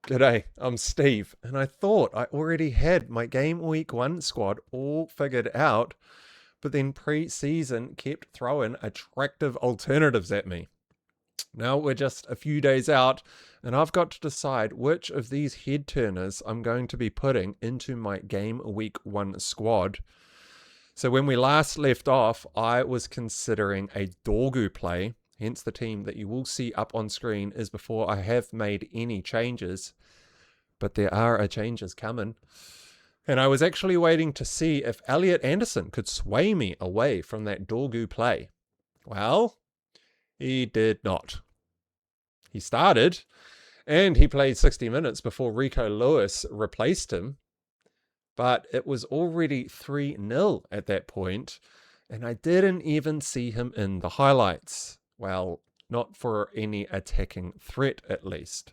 G'day, I'm Steve, and I thought I already had my Game Week 1 squad all figured out, but then pre-season kept throwing attractive alternatives at me. Now we're just a few days out, and I've got to decide which of these head turners I'm going to be putting into my Game Week 1 squad. So when we last left off, I was considering a Dorgu play. Hence the team that you will see up on screen is before I have made any changes. But there are changes coming. And I was actually waiting to see if Elliot Anderson could sway me away from that Dorgu play. Well, he did not. He started, and he played 60 minutes before Rico Lewis replaced him. But it was already 3-0 at that point, and I didn't even see him in the highlights. Well, not for any attacking threat, at least.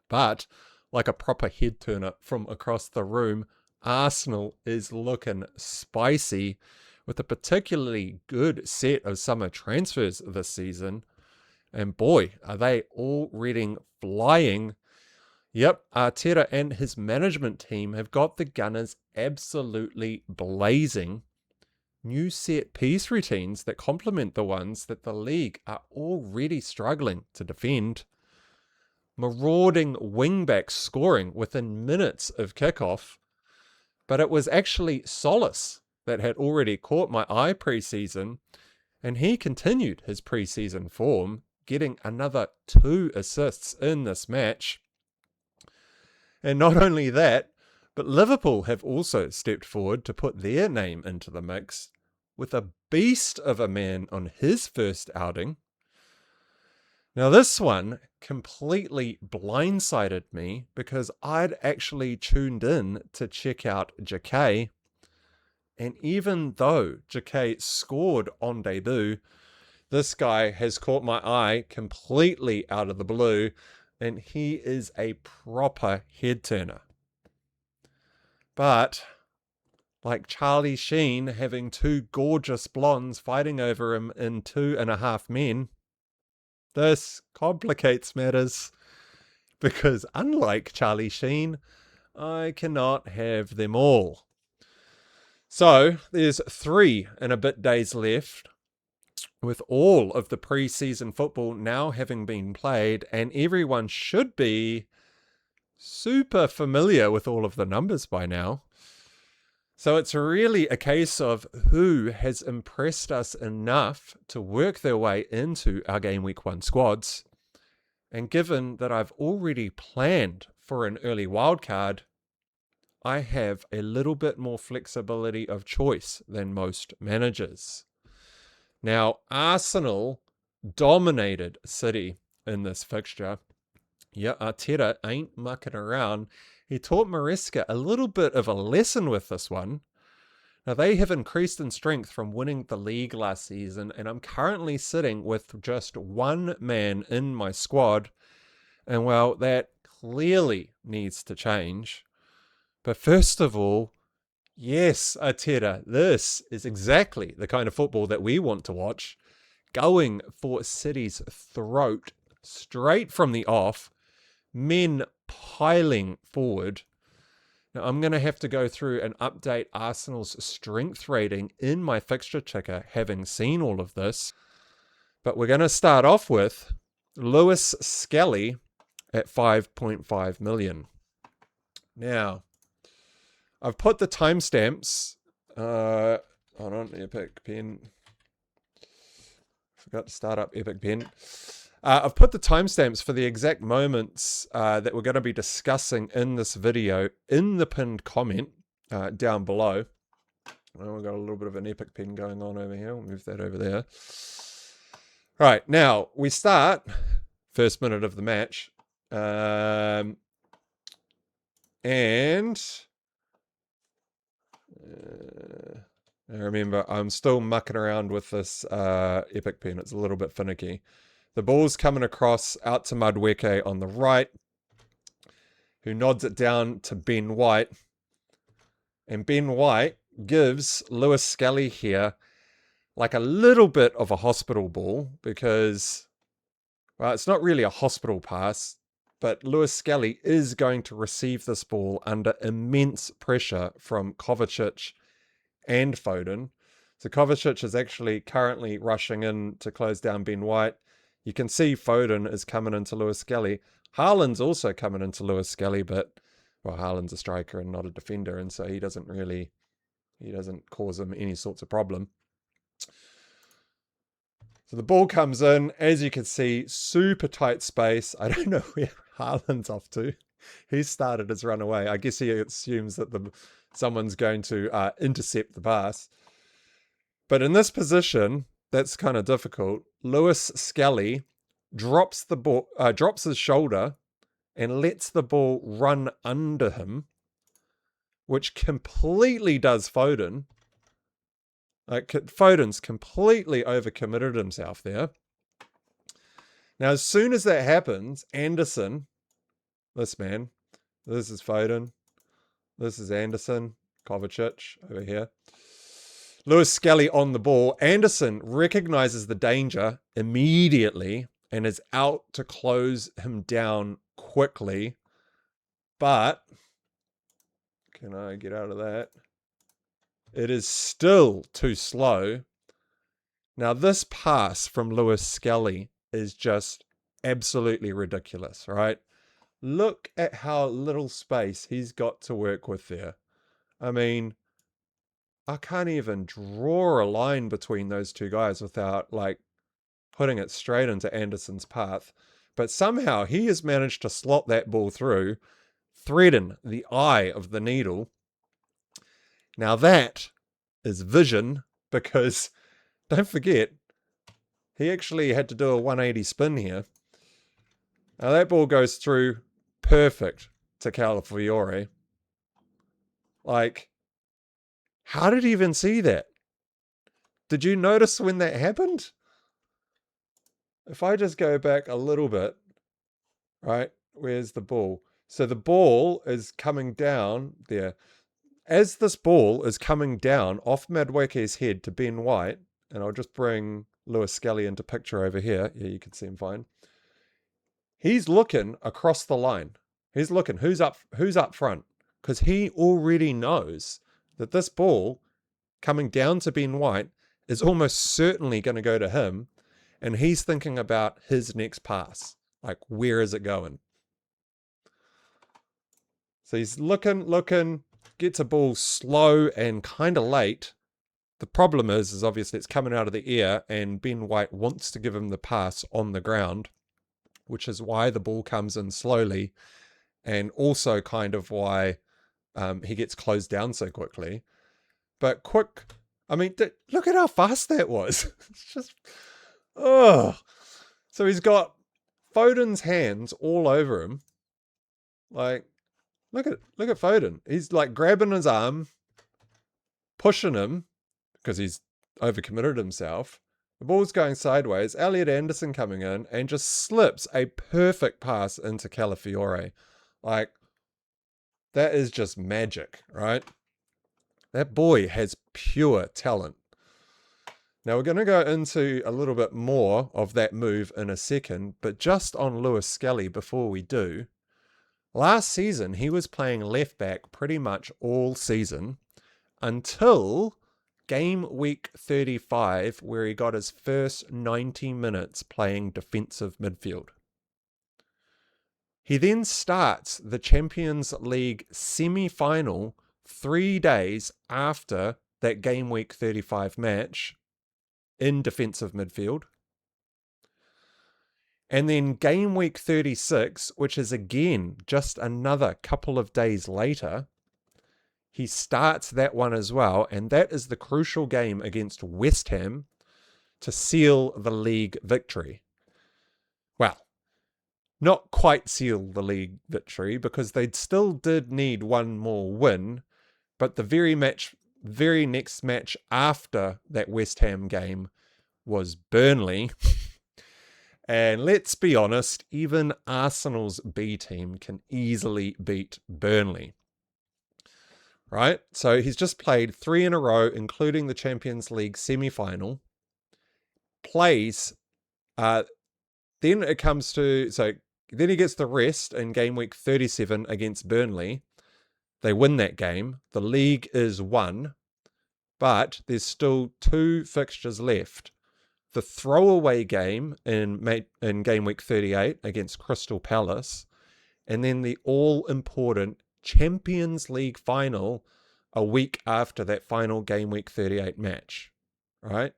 But, like a proper head turner from across the room, Arsenal is looking spicy with a particularly good set of summer transfers this season. And boy, are they already flying. Yep, Arteta and his management team have got the Gunners absolutely blazing. New set piece routines that complement the ones that the league are already struggling to defend. Marauding Wingback scoring within minutes of kickoff. But it was actually Tzolis that had already caught my eye pre-season, and he continued his pre-season form, getting another 2 assists in this match. And not only that, but Liverpool have also stepped forward to put their name into the mix with a beast of a man on his first outing. Now this one completely blindsided me because I'd actually tuned in to check out JK. And even though JK scored on debut, this guy has caught my eye completely out of the blue, and he is a proper head turner. But, like Charlie Sheen having 2 gorgeous blondes fighting over him in 2.5 Men, this complicates matters. Because unlike Charlie Sheen, I cannot have them all. So, there's 3 and a bit days left, with all of the pre-season football now having been played, and everyone should be super familiar with all of the numbers by now. So it's really a case of who has impressed us enough to work their way into our Game Week 1 squads. And given that I've already planned for an early wildcard, I have a little bit more flexibility of choice than most managers. Now, Arsenal dominated City in this fixture. Yeah, Arteta ain't mucking around. He taught Maresca a little bit of a lesson with this one. Now, they have increased in strength from winning the league last season, and I'm currently sitting with just 1 man in my squad. And, well, that clearly needs to change. But first of all, yes, Arteta, this is exactly the kind of football that we want to watch. Going for City's throat straight from the off, men piling forward. Now, I'm going to have to go through and update Arsenal's strength rating in my fixture ticker, having seen all of this. But we're going to start off with Lewis-Skelly at 5.5 million. Now, I've put the timestamps. Hold on, Epic Pen. Forgot to start up Epic Pen. I've put the timestamps for the exact moments that we're going to be discussing in this video in the pinned comment down below. Well, we've got a little bit of an Epic Pen going on over here. We'll move that over there. Right, now we start first minute of the match. And remember, I'm still mucking around with this Epic Pen. It's a little bit finicky. The ball's coming across out to Madueke on the right, who nods it down to Ben White. And Ben White gives Lewis-Skelly here like a little bit of a hospital ball because, well, it's not really a hospital pass. but Lewis-Skelly is going to receive this ball under immense pressure from Kovacic and Foden. So Kovacic is actually currently rushing in to close down Ben White. You can see Foden is coming into Lewis-Skelly. Haaland's also coming into Lewis-Skelly, but, well, Haaland's a striker and not a defender, and so he doesn't cause him any sorts of problem. So the ball comes in, as you can see, super tight space. I don't know where Haaland's off to. He's started his run away. I guess he assumes that someone's going to intercept the pass. But in this position, that's kind of difficult. Lewis-Skelly drops the ball, drops his shoulder, and lets the ball run under him, which completely does Foden. Like, Foden's completely overcommitted himself there. Now, as soon as that happens, Anderson, this is Foden, this is Anderson, Kovacic over here. Lewis-Skelly on the ball. Anderson recognizes the danger immediately and is out to close him down quickly. But, can I get out of that? It is still too slow. Now, this pass from Lewis-Skelly is just absolutely ridiculous, right? Look at how little space he's got to work with there. I mean, I can't even draw a line between those two guys without, like, putting it straight into Anderson's path. But somehow he has managed to slot that ball through, threading the eye of the needle. Now that is vision, because don't forget, he actually had to do a 180 spin here. Now that ball goes through perfect to Calafiori. Like, how did he even see that? Did you notice when that happened? If I just go back a little bit, right? Where's the ball? So the ball is coming down there. As this ball is coming down off Madueke's head to Ben White, and I'll just bring Lewis-Skelly into picture over here. Yeah, you can see him fine. He's looking across the line. He's looking who's up front, because he already knows that this ball coming down to Ben White is almost certainly going to go to him, and he's thinking about his next pass. Like, where is it going? So he's looking, gets a ball slow and kind of late. The problem is obviously it's coming out of the air, and Ben White wants to give him the pass on the ground, which is why the ball comes in slowly, and also kind of why he gets closed down so quickly. But I mean, look at how fast that was. It's just, oh. So he's got Foden's hands all over him. Like, look at Foden. He's like grabbing his arm, pushing him, because he's overcommitted himself. The ball's going sideways. Elliot Anderson coming in and just slips a perfect pass into Calafiori. Like, that is just magic, right? That boy has pure talent. Now, we're going to go into a little bit more of that move in a second, but just on Lewis-Skelly before we do. Last season, he was playing left back pretty much all season until game week 35, where he got his first 90 minutes playing defensive midfield. He then starts the Champions League semi-final 3 days after that game week 35 match in defensive midfield. And then game week 36, which is again just another couple of days later, he starts that one as well, and that is the crucial game against West Ham to seal the league victory. Well, not quite seal the league victory, because they still did need one more win, but the very next match after that West Ham game was Burnley. And let's be honest, even Arsenal's B team can easily beat Burnley. Right? So he's just played 3 in a row, including the Champions League semi-final. Plays, then it comes to, so Then he gets the rest in game week 37 against Burnley. They win that game. The league is won, but there's still 2 fixtures left. The throwaway game in game week 38 against Crystal Palace, and then the all-important Champions League final a week after that final game week 38 match, right?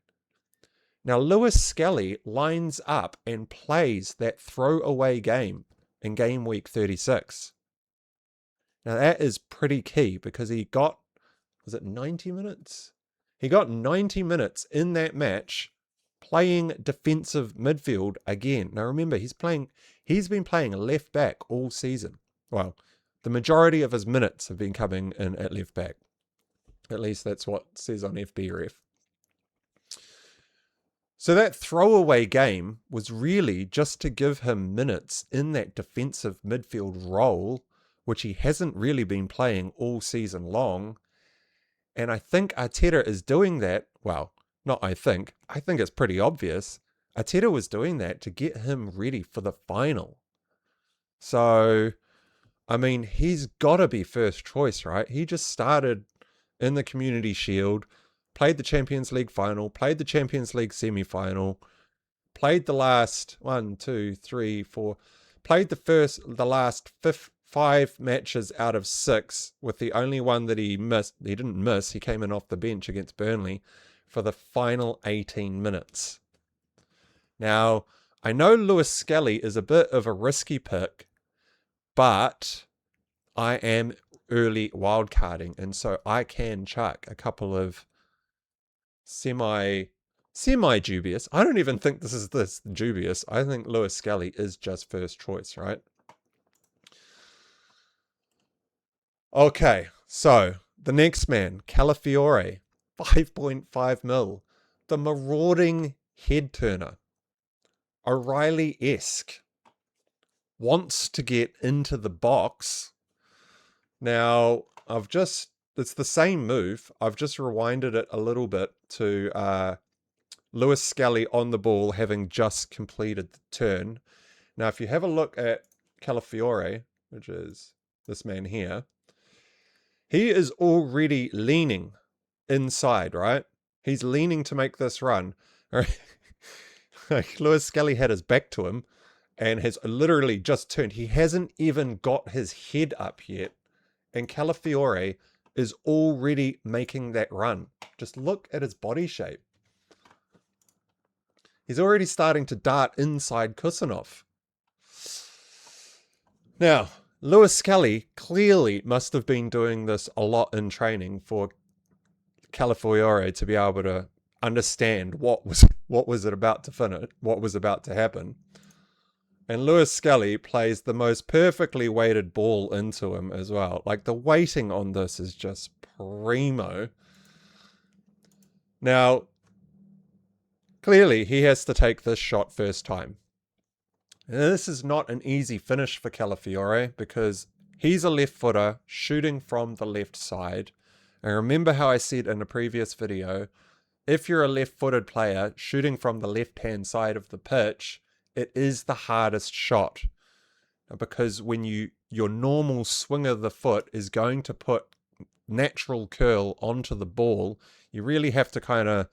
Now, Lewis-Skelly lines up and plays that throwaway game in game week 36. Now, that is pretty key because he got, was it 90 minutes? He got 90 minutes in that match playing defensive midfield again. Now, remember, he's been playing left back all season. Well, the majority of his minutes have been coming in at left back. At least that's what it says on FPLFanatic. So that throwaway game was really just to give him minutes in that defensive midfield role, which he hasn't really been playing all season long. And I think Arteta is doing that. Well, not I think it's pretty obvious. Arteta was doing that to get him ready for the final. So, I mean, he's got to be first choice, right? He just started in the Community Shield, played the Champions League final, played the Champions League semi-final, played the last 5 matches out of 6, with the only one that he didn't miss, he came in off the bench against Burnley for the final 18 minutes. Now, I know Lewis-Skelly is a bit of a risky pick, but I am early wildcarding, and so I can chuck a couple of semi-dubious. I don't even think this is dubious. I think Lewis-Skelly is just first choice, right? Okay, so the next man, Calafiori, 5.5 mil. The marauding head turner. O'Reilly-esque. Wants to get into the box. Now, it's the same move. I've just rewinded it a little bit to Lewis-Skelly on the ball having just completed the turn. Now, if you have a look at Calafiori, which is this man here, he is already leaning inside, right? He's leaning to make this run. Lewis-Skelly had his back to him and has literally just turned. He hasn't even got his head up yet. And Calafiori is already making that run. Just look at his body shape. He's already starting to dart inside Khusanov. Now, Lewis-Skelly clearly must have been doing this a lot in training for Calafiori to be able to understand what was about to happen. And Lewis-Skelly plays the most perfectly weighted ball into him as well. Like, the weighting on this is just primo. Now, clearly he has to take this shot first time. And this is not an easy finish for Calafiori because he's a left footer shooting from the left side. And remember how I said in a previous video, if you're a left-footed player shooting from the left-hand side of the pitch, it is the hardest shot, because when your normal swing of the foot is going to put natural curl onto the ball, you really have to kind of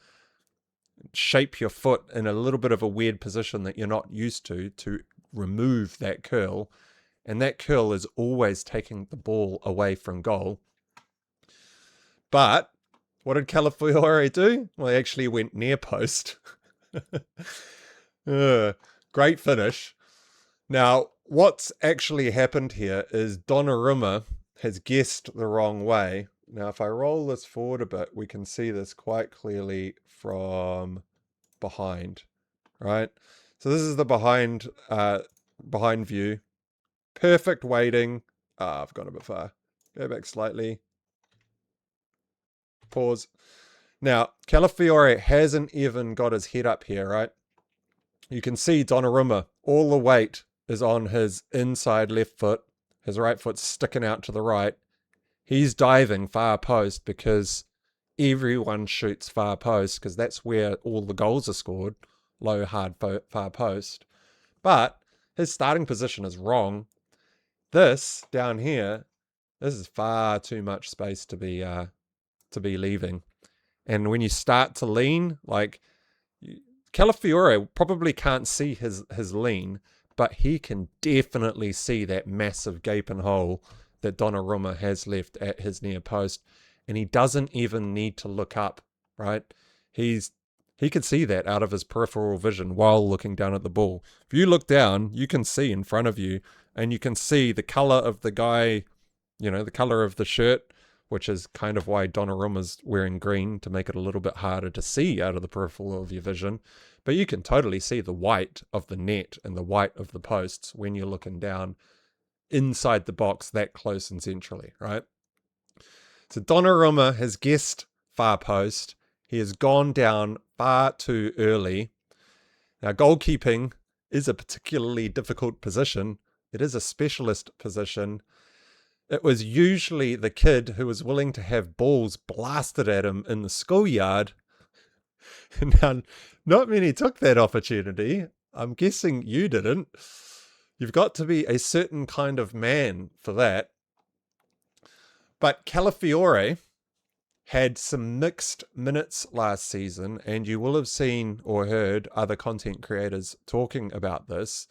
shape your foot in a little bit of a weird position that you're not used to remove that curl, and that curl is always taking the ball away from goal. But what did Calafiori do? Well, he actually went near post. Great finish. Now, what's actually happened here is Donnarumma has guessed the wrong way. Now, if I roll this forward a bit, we can see this quite clearly from behind, right? So this is the behind view. Perfect weighting. I've gone a bit far. Go back slightly. Pause. Now, Calafiori hasn't even got his head up here, right? You can see Donnarumma, all the weight is on his inside left foot. His right foot's sticking out to the right. He's diving far post because everyone shoots far post because that's where all the goals are scored. Low, hard, far post. But his starting position is wrong. This down here, this is far too much space to be leaving. And when you start to lean, like Calafiori probably can't see his lean, but he can definitely see that massive gaping hole that Donnarumma has left at his near post, and he doesn't even need to look up, right? He could see that out of his peripheral vision while looking down at the ball. If you look down, you can see in front of you, and you can see the color of the guy, the color of the shirt, which is kind of why Donnarumma's wearing green, to make it a little bit harder to see out of the peripheral of your vision. But you can totally see the white of the net and the white of the posts when you're looking down inside the box that close and centrally, right? So Donnarumma has guessed far post. He has gone down far too early. Now, goalkeeping is a particularly difficult position. It is a specialist position. It was usually the kid who was willing to have balls blasted at him in the schoolyard. Now, not many took that opportunity. I'm guessing you didn't. You've got to be a certain kind of man for that. But Calafiori had some mixed minutes last season, and you will have seen or heard other content creators talking about this.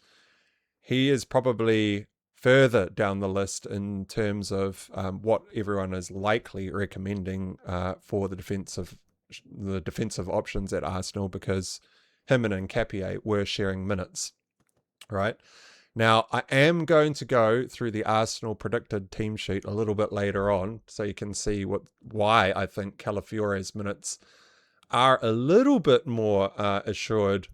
He is probably further down the list in terms of what everyone is likely recommending for the defensive options at Arsenal, because him and Nkapie were sharing minutes, right? Now, I am going to go through the Arsenal predicted team sheet a little bit later on, so you can see why I think Calafiori's minutes are a little bit more assured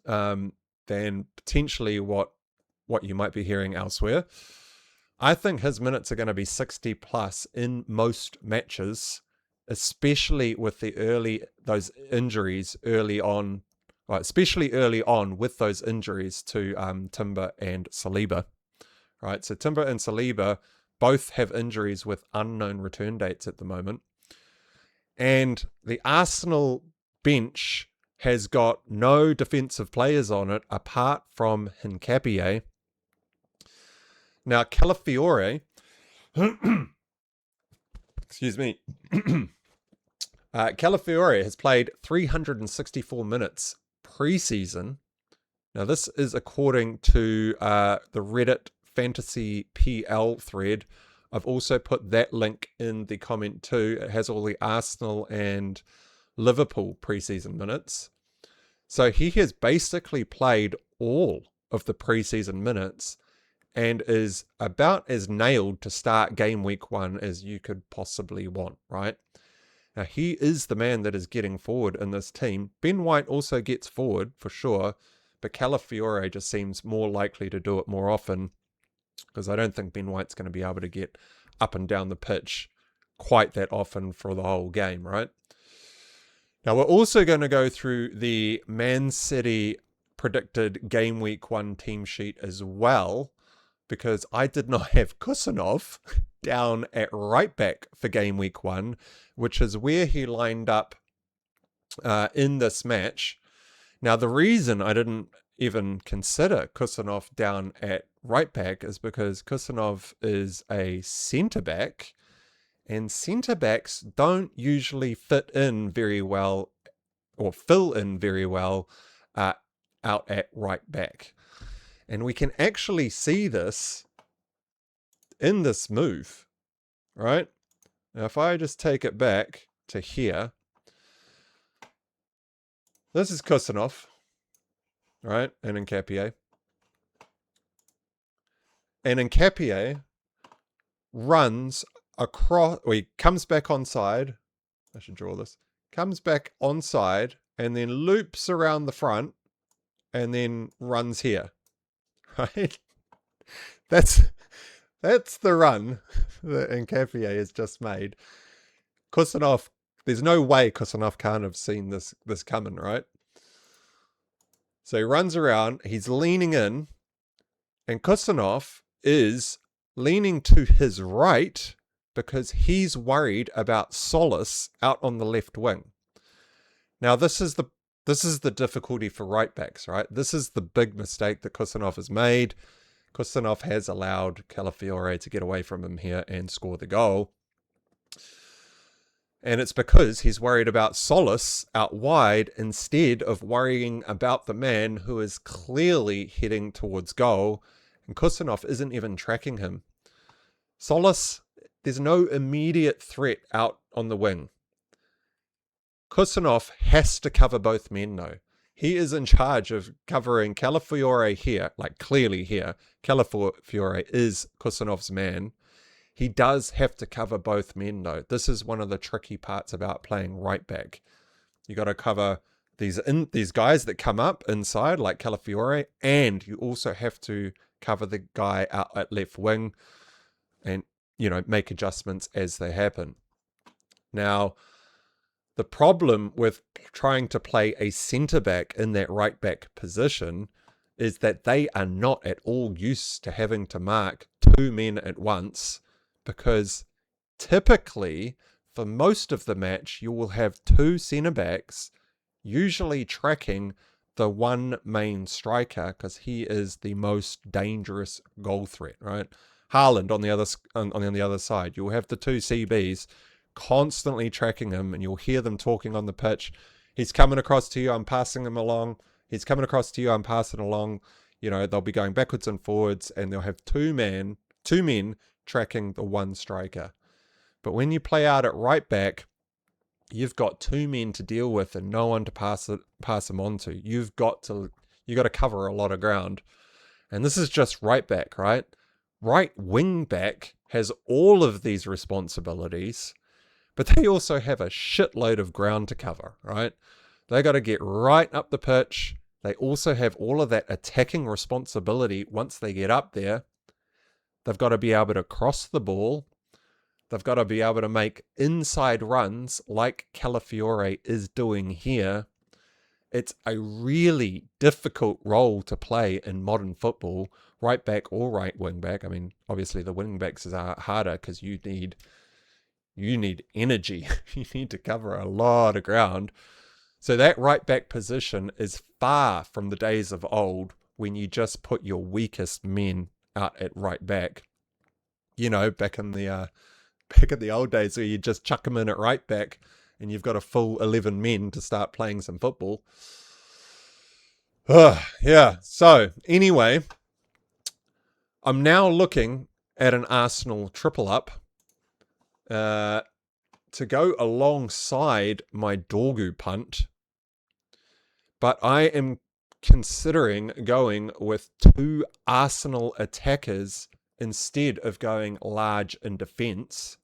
than potentially what you might be hearing elsewhere. I think his minutes are going to be 60 plus in most matches, especially with those injuries early on. Especially early on with those injuries to Timber and Saliba, right? So Timber and Saliba both have injuries with unknown return dates at the moment. And the Arsenal bench has got no defensive players on it apart from Nkapie. Now, Calafiori, excuse me, Calafiori has played 364 minutes pre-season. Now, this is according to the Reddit Fantasy PL thread. I've also put that link in the comment too. It has all the Arsenal and Liverpool pre-season minutes. So he has basically played all of the pre-season minutes and is about as nailed to start game week 1 as you could possibly want, right? Now, he is the man that is getting forward in this team. Ben White also gets forward for sure, but Calafiori just seems more likely to do it more often, because I don't think Ben White's going to be able to get up and down the pitch quite that often for the whole game, right? Now, we're also going to go through the Man City predicted game week 1 team sheet as well, because I did not have Khusanov down at right back for game week 1, which is where he lined up in this match. Now, the reason I didn't even consider Khusanov down at right back is because Khusanov is a centre back, and centre backs don't usually fit in very well or fill in very well out at right back. And we can actually see this in this move, right? Now, if I just take it back to here, this is Khusanov, right? And Nkapie. And Nkapie runs across, or he comes back onside. I should draw this. Comes back onside and then loops around the front and then runs here, right? That's the run that Nkapie has just made. Khusanov, there's no way Khusanov can't have seen this coming, right? So he runs around, he's leaning in, and Khusanov is leaning to his right because he's worried about Tzolis out on the left wing. Now, this is This is the difficulty for right backs, right? This is the big mistake that Khusanov has made. Khusanov has allowed Calafiori to get away from him here and score the goal. And it's because he's worried about Tzolis out wide instead of worrying about the man who is clearly heading towards goal. And Khusanov isn't even tracking him. Tzolis, there's no immediate threat out on the wing. Khusanov has to cover both men though. He is in charge of covering Calafiori here, like clearly here. Calafiori is Khusanov's man. He does have to cover both men though. This is one of the tricky parts about playing right back. You got to cover these guys that come up inside like Calafiori, and you also have to cover the guy out at left wing and, you know, make adjustments as they happen. Now, the problem with trying to play a centre-back in that right-back position is that they are not at all used to having to mark two men at once, because typically, for most of the match, you will have two centre-backs usually tracking the one main striker because he is the most dangerous goal threat, right? Haaland on the other side. You'll have the two CBs constantly tracking him, and you'll hear them talking on the pitch. He's coming across to you, I'm passing him along. He's coming across to you, I'm passing along. You know, they'll be going backwards and forwards, and they'll have two men tracking the one striker. But when you play out at right back, you've got two men to deal with and no one to pass them on to. You've got to cover a lot of ground. And this is just right back, right? Right wing back has all of these responsibilities, but they also have a shitload of ground to cover, right? They got to get right up the pitch. They also have all of that attacking responsibility once they get up there. They've got to be able to cross the ball. They've got to be able to make inside runs like Calafiori is doing here. It's a really difficult role to play in modern football, right back or right wing back. I mean, obviously the wing backs are harder because you need energy. You need to cover a lot of ground. So that right back position is far from the days of old when you just put your weakest men out at right back. You know, back in the old days where you just chuck them in at right back and you've got a full 11 men to start playing some football. Yeah. So anyway, I'm now looking at an Arsenal triple up to go alongside my Dorgu punt. But I am considering going with two Arsenal attackers instead of going large in defense.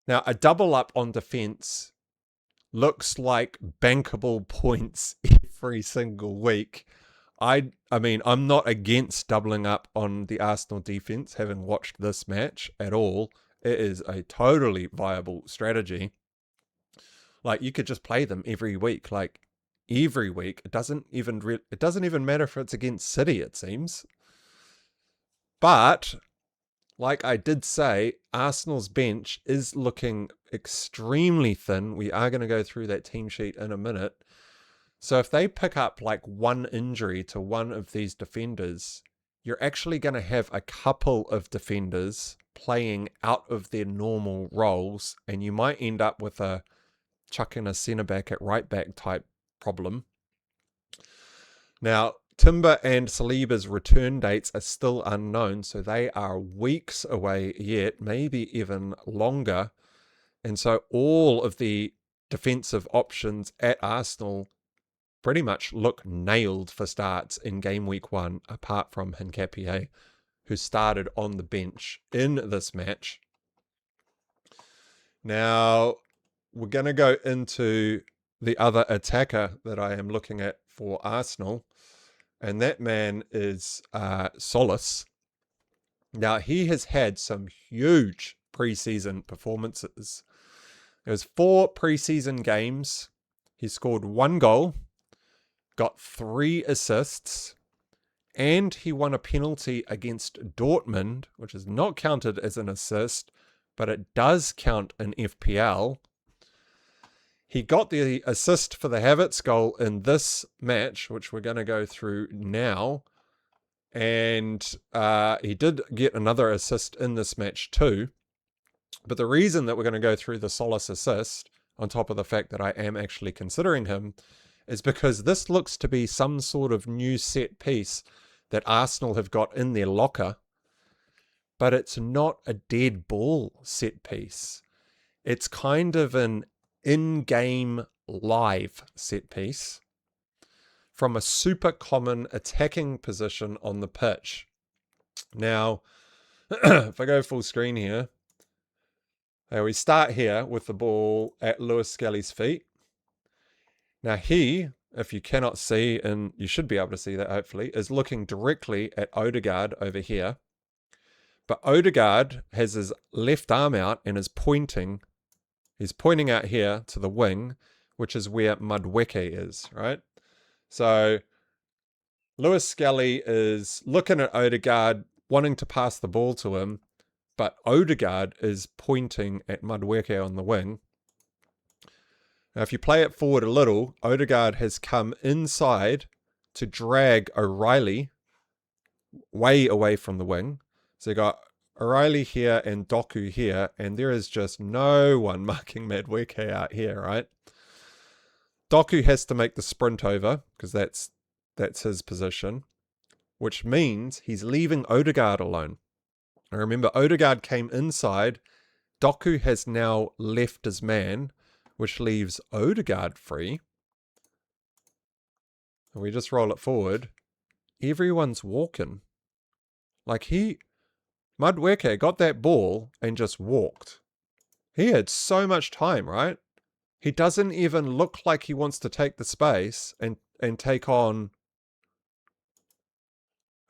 Now, a double up on defense looks like bankable points every single week. I mean, I'm not against doubling up on the Arsenal defense, having watched this match at all. It is a totally viable strategy. Like, you could just play them every week. Like, every week. It doesn't even matter if it's against City, it seems. But, like I did say, Arsenal's bench is looking extremely thin. We are going to go through that team sheet in a minute. So if they pick up like one injury to one of these defenders, you're actually going to have a couple of defenders playing out of their normal roles, and you might end up with a chucking a centre back at right back type problem. Now, Timber and Saliba's return dates are still unknown, so they are weeks away yet, maybe even longer. And so all of the defensive options at Arsenal pretty much look nailed for starts in game week 1, apart from Hincapié, who started on the bench in this match. Now, we're going to go into the other attacker that I am looking at for Arsenal, and that man is Tzolis. Now, he has had some huge preseason performances. There was 4 preseason games. He scored 1 goal, got 3 assists, and he won a penalty against Dortmund, which is not counted as an assist, but it does count in FPL. He got the assist for the Havertz goal in this match, which we're going to go through now. And he did get another assist in this match too. But the reason that we're going to go through the Tzolis assist, on top of the fact that I am actually considering him, is because this looks to be some sort of new set piece that Arsenal have got in their locker. But it's not a dead ball set piece. It's kind of an in-game live set piece from a super common attacking position on the pitch. Now, if I go full screen here, we start here with the ball at Lewis-Skelly's feet. Now he, if you cannot see, and you should be able to see that hopefully, is looking directly at Odegaard over here. But Odegaard has his left arm out and is pointing. He's pointing out here to the wing, which is where Madueke is, right? So Lewis-Skelly is looking at Odegaard, wanting to pass the ball to him, but Odegaard is pointing at Madueke on the wing. Now, if you play it forward a little, Odegaard has come inside to drag O'Reilly way away from the wing. So you got O'Reilly here and Doku here, and there is just no one marking Madueke out here, right? Doku has to make the sprint over, because that's his position, which means he's leaving Odegaard alone. Now remember, Odegaard came inside. Doku has now left his man, which leaves Odegaard free. And we just roll it forward. Everyone's walking. Like Madueke got that ball and just walked. He had so much time, right? He doesn't even look like he wants to take the space and take on.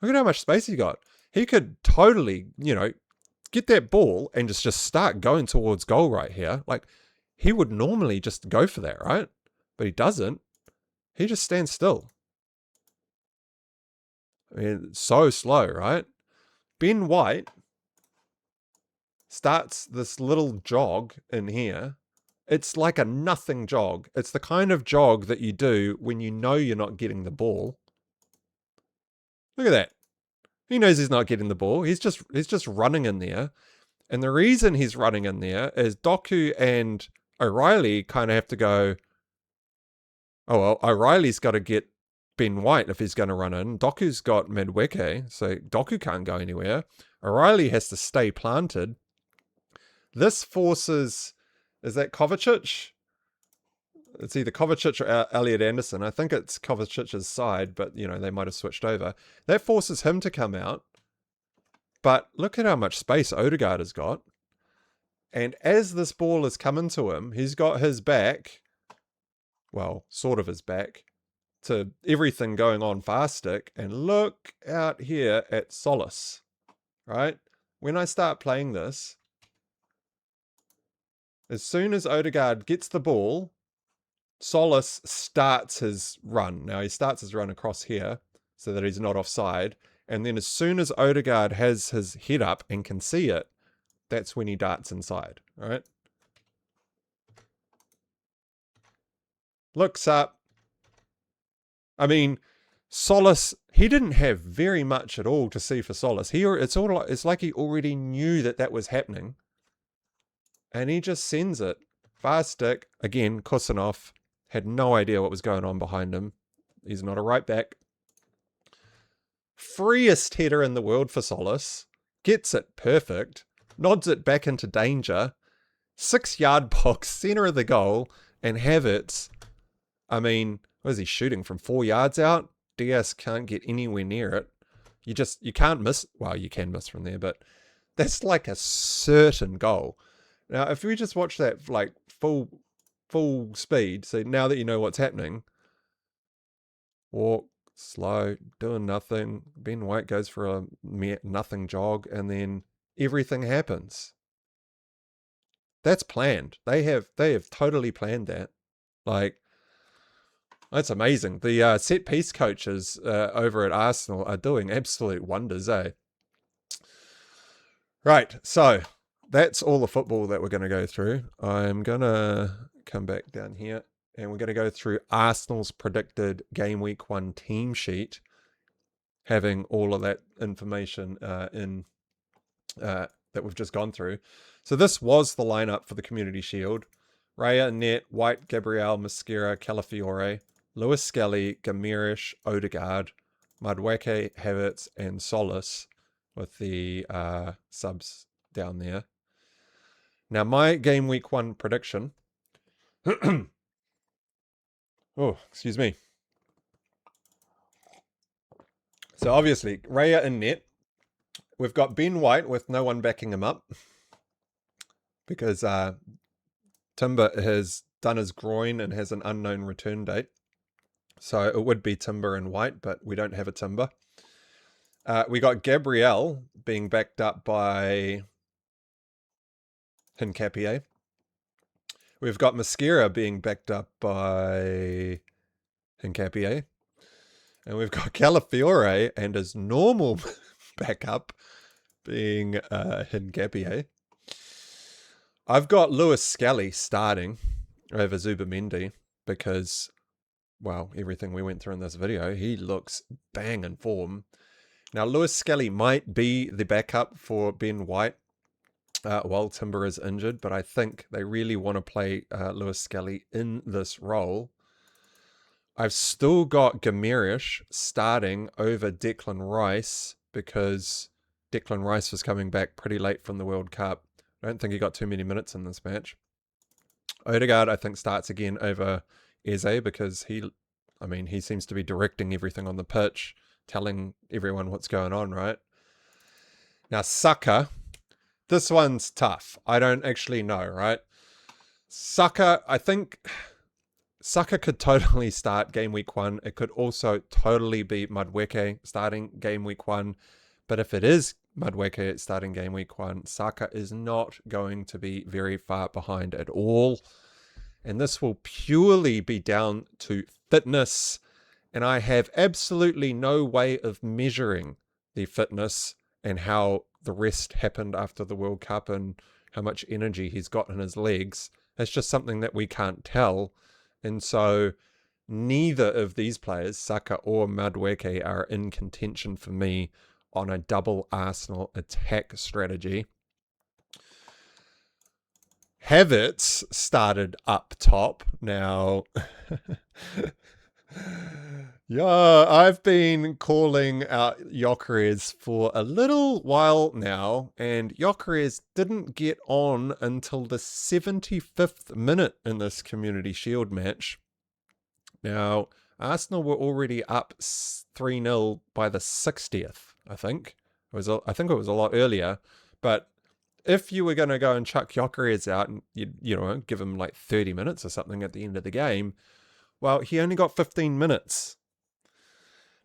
Look at how much space he got. He could totally, get that ball and just start going towards goal right here. Like, he would normally just go for that, right? But he doesn't. He just stands still. I mean, it's so slow, right? Ben White starts this little jog in here. It's like a nothing jog. It's the kind of jog that you do when you know you're not getting the ball. Look at that. He knows he's not getting the ball. He's just running in there. And the reason he's running in there is Doku and O'Reilly kind of have to go, oh, well, O'Reilly's got to get Ben White if he's going to run in. Doku's got Madueke, so Doku can't go anywhere. O'Reilly has to stay planted. This forces, is that Kovacic? It's either Kovacic or Elliot Anderson. I think it's Kovacic's side, but, they might have switched over. That forces him to come out. But look at how much space Odegaard has got. And as this ball is coming to him, he's got his back, well, sort of his back, to everything going on fast stick. And look out here at Tzolis, right? When I start playing this, as soon as Odegaard gets the ball, Tzolis starts his run. Now he starts his run across here so that he's not offside. And then as soon as Odegaard has his head up and can see it, that's when he darts inside, right? Looks up. I mean, Tzolis, he didn't have very much at all to see for Tzolis. It's like he already knew that was happening. And he just sends it. Fast stick. Again, Khusanov had no idea what was going on behind him. He's not a right back. Freest header in the world for Tzolis. Gets it perfect. Nods it back into danger. 6-yard box, center of the goal. And Havertz, I mean, what is he shooting from 4 yards out? Diaz can't get anywhere near it. You can't miss. Well, you can miss from there, but that's like a certain goal. Now, if we just watch that like full speed, so now that you know what's happening, walk, slow, doing nothing. Ben White goes for a nothing jog, and then everything happens. That's planned. They have totally planned that. Like, that's amazing. The set piece coaches over at Arsenal are doing absolute wonders, eh? Right, so that's all the football that we're going to go through. I'm going to come back down here, and we're going to go through Arsenal's predicted game week 1 team sheet, having all of that information that we've just gone through. So this was the lineup for the Community Shield. Raya, Net, White, Gabriel, Mosquera, Calafiori, Lewis-Skelly, Gamirish, Odegaard, Madueke, Havertz, and Tzolis, with the subs down there. Now, my game week 1 prediction. Oh, excuse me. So obviously, Raya in net. We've got Ben White with no one backing him up, because Timber has done his groin and has an unknown return date. So it would be Timber and White, but we don't have a Timber. We got Gabriel being backed up by Hincapié. We've got Mosquera being backed up by Hincapié. And we've got Calafiori and his normal backup being Hincapié. I've got Lewis-Skelly starting over Zubamendi because, well, everything we went through in this video, he looks bang in form. Now, Lewis-Skelly might be the backup for Ben White while Timber is injured, but I think they really want to play Lewis-Skelly in this role. I've still got Gamirish starting over Declan Rice because Declan Rice was coming back pretty late from the World Cup. I don't think he got too many minutes in this match. Odegaard, I think, starts again over Eze because he seems to be directing everything on the pitch, telling everyone what's going on, right? Now, Saka, this one's tough. I don't actually know, right? Saka, I think Saka could totally start game week 1. It could also totally be Madueke starting game week 1. But if it is Madueke starting game week 1, Saka is not going to be very far behind at all. And this will purely be down to fitness. And I have absolutely no way of measuring the fitness and how the rest happened after the World Cup and how much energy he's got in his legs. It's just something that we can't tell. And so neither of these players, Saka or Madueke, are in contention for me on a double Arsenal attack strategy. Havertz started up top. Now, yeah, I've been calling out Gyökeres for a little while now, and Gyökeres didn't get on until the 75th minute in this Community Shield match. Now, Arsenal were already up 3-0 by the 60th, I think. I think it was a lot earlier, but if you were going to go and chuck Gyökeres out and you give him like 30 minutes or something at the end of the game, well, he only got 15 minutes.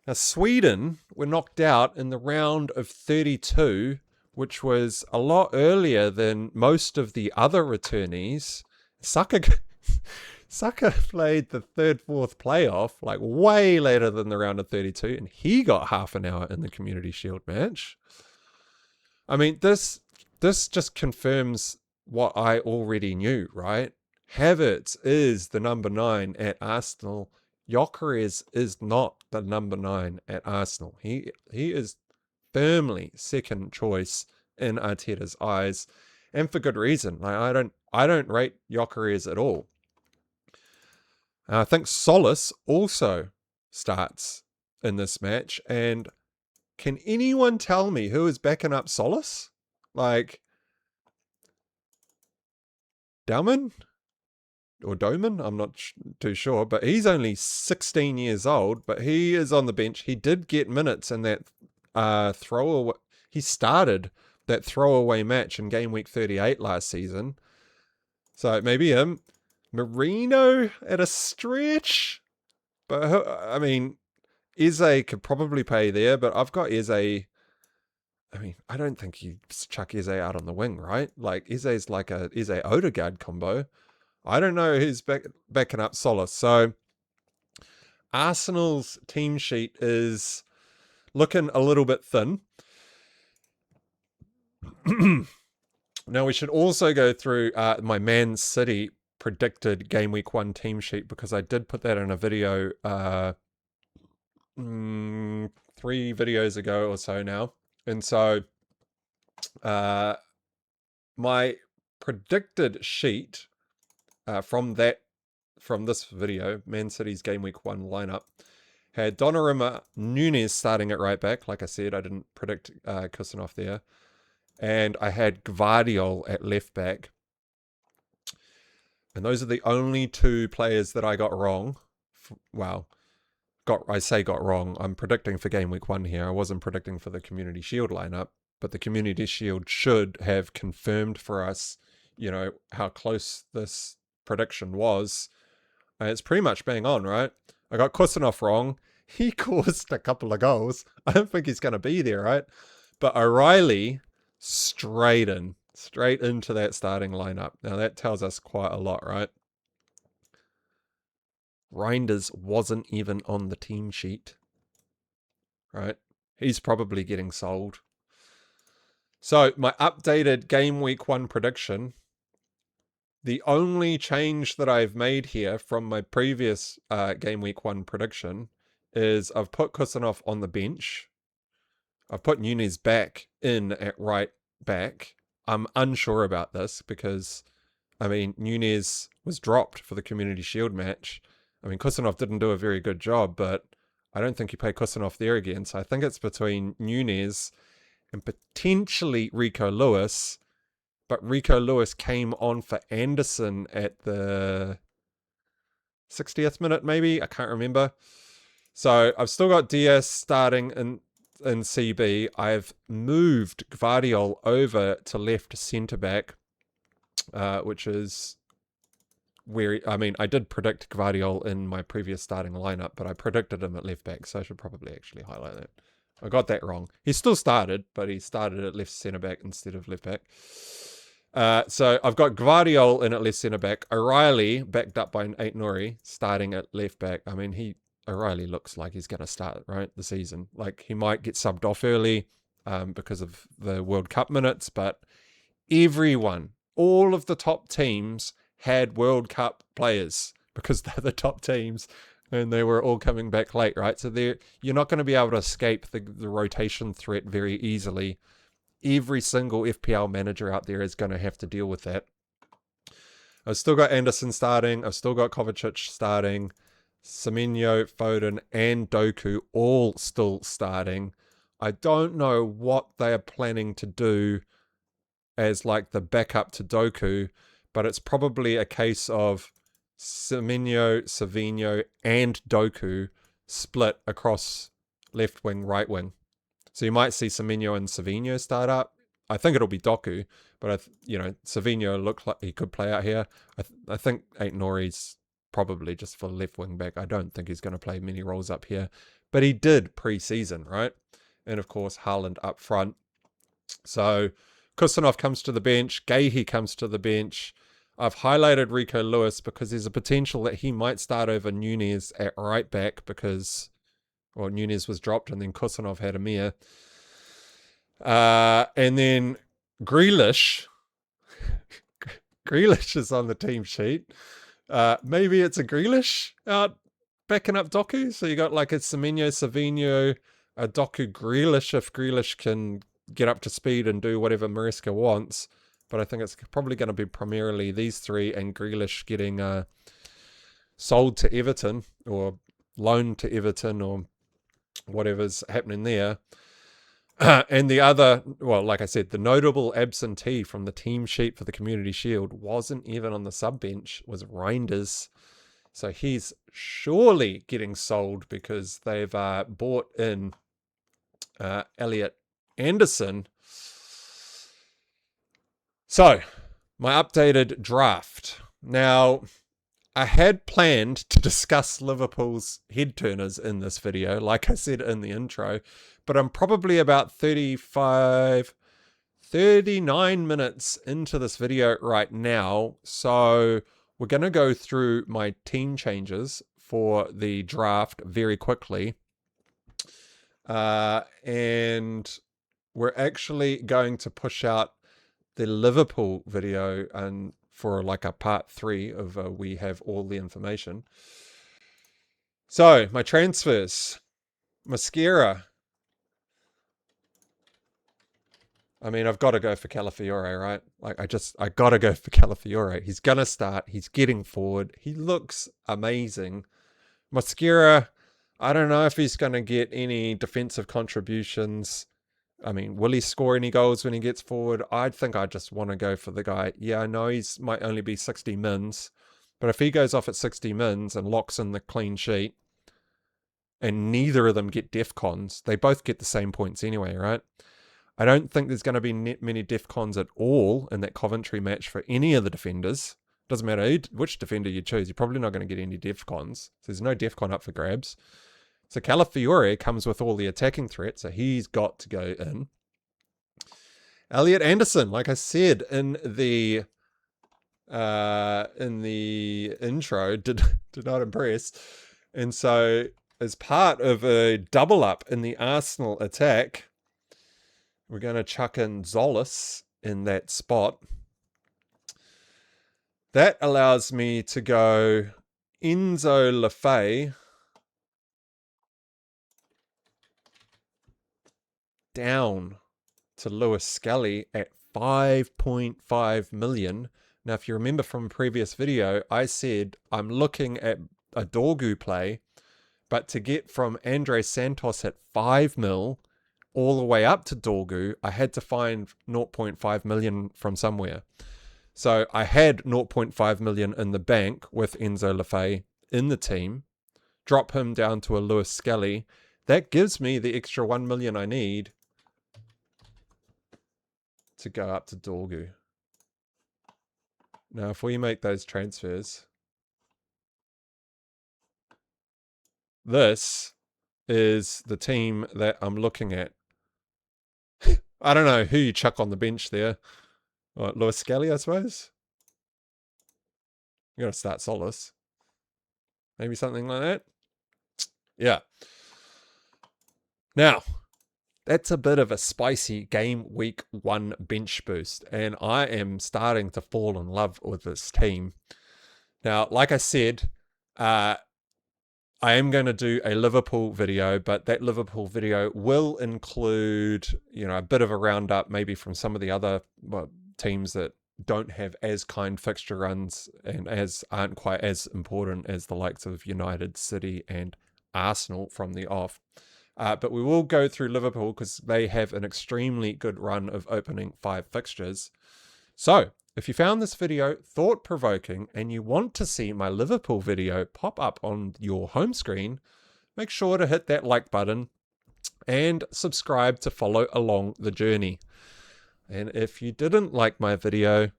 Now, Sweden were knocked out in the round of 32, which was a lot earlier than most of the other returnees. Saka played the 3rd, 4th playoff like way later than the round of 32, and he got half an hour in the Community Shield match. I mean, this just confirms what I already knew, right? Havertz is the number 9 at Arsenal. Gyökeres is not the number 9 at Arsenal. He is firmly second choice in Arteta's eyes, and for good reason. Like, I don't rate Gyökeres at all. I think Tzolis also starts in this match, and can anyone tell me who is backing up Tzolis? Like, Dauman? Or Doman? I'm not too sure, but he's only 16 years old, but he is on the bench. He did get minutes in that throwaway. He started that throwaway match in game week 38 last season. So maybe him. Marino at a stretch, but I mean, Eze could probably pay there, but I've got Eze. I mean, I don't think you chuck Eze out on the wing, right? Like, Eze's like a Eze Odegaard combo. I don't know who's backing up Tzolis. So Arsenal's team sheet is looking a little bit thin. Now, we should also go through my Man City predicted game week 1 team sheet, because I did put that in a video 3 videos ago or so now. And so my predicted sheet from this video, Man City's game week 1 lineup, had Donnarumma, Nunes starting at right back. Like I said, I didn't predict Khusanov there. And I had Gvardiol at left back. And those are the only 2 players that I got wrong. Well, I say got wrong. I'm predicting for game week 1 here. I wasn't predicting for the Community Shield lineup, but the Community Shield should have confirmed for us, how close this prediction was. And it's pretty much bang on, right? I got Khusanov wrong. He caused a couple of goals. I don't think he's going to be there, right? But O'Reilly, straight into that starting lineup. Now that tells us quite a lot, right? Reinders wasn't even on the team sheet, right? He's probably getting sold. So my updated game week 1 prediction, the only change that I've made here from my previous game week 1 prediction is I've put Khusanov on the bench. I've put Nunes back in at right back. I'm unsure about this because, Nunes was dropped for the Community Shield match. Khusanov didn't do a very good job, but I don't think you play Khusanov there again. So I think it's between Nunes and potentially Rico Lewis. But Rico Lewis came on for Anderson at the 60th minute, maybe. I can't remember. So I've still got Diaz starting in CB. I've moved Gvardiol over to left centre-back, which is where, I did predict Gvardiol in my previous starting lineup, but I predicted him at left back, so I should probably actually highlight that. I got that wrong. He still started, but he started at left centre-back instead of left back. So I've got Gvardiol in at left centre-back. O'Reilly, backed up by Aït-Nouri, starting at left back. O'Reilly looks like he's going to start, right, the season. Like, he might get subbed off early because of the World Cup minutes, but all of the top teams had World Cup players because they're the top teams and they were all coming back late, right? So you're not going to be able to escape the rotation threat very easily. Every single FPL manager out there is going to have to deal with that. I've still got Anderson starting. I've still got Kovacic starting. Semenyo, Foden, and Doku all still starting. I don't know what they are planning to do as like the backup to Doku, but it's probably a case of Semenyo, Savinho, and Doku split across left wing, right wing. So you might see Semenyo and Savinho start up. I think it'll be Doku, but Savinho looked like he could play out here. I think Aït-Nouri's probably just for left wing back. I don't think he's going to play many roles up here, but he did pre-season, right? And of course, Haaland up front. So Khusanov comes to the bench. Guéhi comes to the bench. I've highlighted Rico Lewis because there's a potential that he might start over Nunes at right back because, Nunes was dropped and then Khusanov had a mare. And then Grealish. Grealish is on the team sheet. Maybe it's a Grealish out backing up Doku. So you got like a Semenyo, Savinho, a Doku, Grealish if Grealish can get up to speed and do whatever Maresca wants. But I think it's probably going to be primarily these 3 and Grealish getting sold to Everton or loaned to Everton or whatever's happening there. And the other, like I said, the notable absentee from the team sheet for the Community Shield wasn't even on the sub bench, was Reinders. So he's surely getting sold because they've bought in Elliot Anderson. So, my updated draft. Now, I had planned to discuss Liverpool's head turners in this video, like I said in the intro, but I'm probably about 39 minutes into this video right now. So we're going to go through my team changes for the draft very quickly. And we're actually going to push out the Liverpool video and for like a part 3 of we have all the information. So my transfers, Mascara. I mean, I've got to go for Calafiori, right? Like, I got to go for Calafiori. He's going to start. He's getting forward. He looks amazing. Mascara, I don't know if he's going to get any defensive contributions. I mean, will he score any goals when he gets forward? I think I just want to go for the guy. Yeah, I know he's might only be 60 mins, but if he goes off at 60 mins and locks in the clean sheet, and neither of them get DEFCONs, they both get the same points anyway, right? I don't think there's going to be many DEFCONs at all in that Coventry match for any of the defenders. Doesn't matter which defender you choose, you're probably not going to get any DEFCONs. So there's no DEFCON up for grabs. So Calafiori comes with all the attacking threats, so he's got to go in. Elliot Anderson, like I said in the intro, did not impress. And so as part of a double up in the Arsenal attack, we're going to chuck in Tzolis in that spot. That allows me to go Enzo Lefebvre down to Lewis-Skelly at 5.5 million. Now, if you remember from a previous video, I said I'm looking at a Dorgu play, but to get from Andre Santos at 5 mil all the way up to Dorgu, I had to find 0.5 million from somewhere. So I had 0.5 million in the bank with Enzo Lefebvre in the team, drop him down to a Lewis-Skelly. That gives me the extra 1 million I need to go up to Dorgu. Now, if we make those transfers, this is the team that I'm looking at. I don't know who you chuck on the bench there. What, Lewis-Skelly, I suppose? You gotta start Tzolis. Maybe something like that. Yeah. Now, that's a bit of a spicy game week 1 bench boost, and I am starting to fall in love with this team. Now, like I said, I am going to do a Liverpool video, but that Liverpool video will include, you know, a bit of a roundup maybe from some of the other teams that don't have as kind fixture runs and aren't quite as important as the likes of United, City and Arsenal from the off. But we will go through Liverpool because they have an extremely good run of opening 5 fixtures. So, if you found this video thought-provoking and you want to see my Liverpool video pop up on your home screen, make sure to hit that like button and subscribe to follow along the journey. And if you didn't like my video,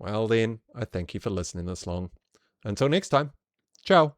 well then, I thank you for listening this long. Until next time, ciao.